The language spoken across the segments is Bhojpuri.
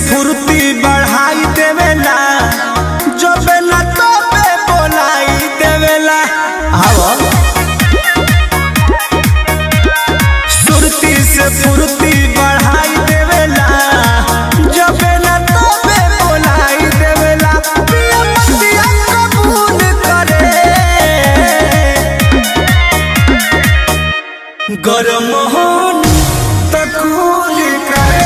फुर्ती बढ़ाई देवेला जब ना तो पे बोलाई देवेला। सुरती से फुर्ती बढ़ाई देवेला जब ना तो पे बोलाई देवेला। पिया कबूल करे गरम होन तकूल करे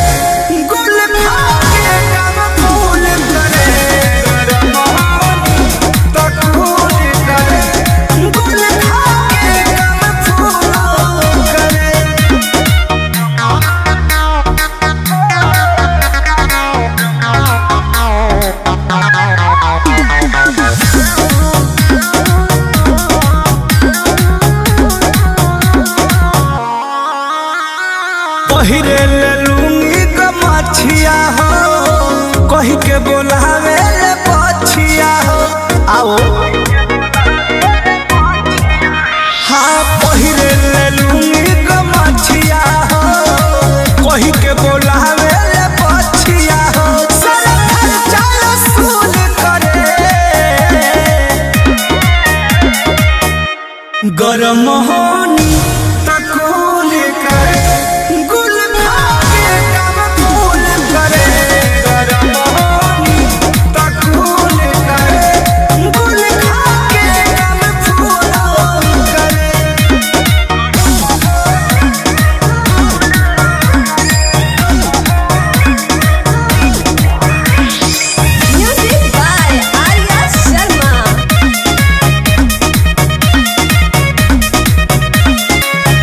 पहिरे ले लूंगी कमछिया हो कही के बोलावे ले पछिया हो आओ। हाँ पहिरे ले लूंगी कमछिया हो कही के बोलावे ले पछिया हो। सारा खर्चा वसूल करे गरम होनी तकूल करे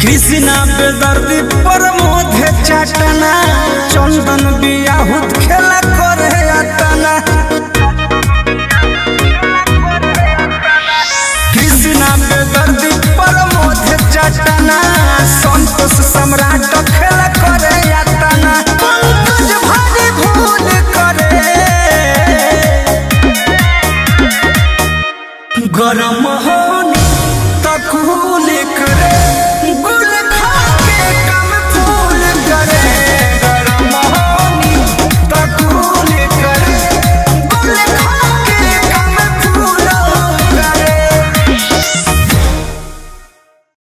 कृष्णा बेदर्दी प्रमोद चाटना चंदन बियाहुत खेला करे अतना। कृष्णा बेदर्दी प्रमोद चाटना संतोष सम्राट खेला करे अतना। पंकज भारी भूल करे गरम होनी तकूल करे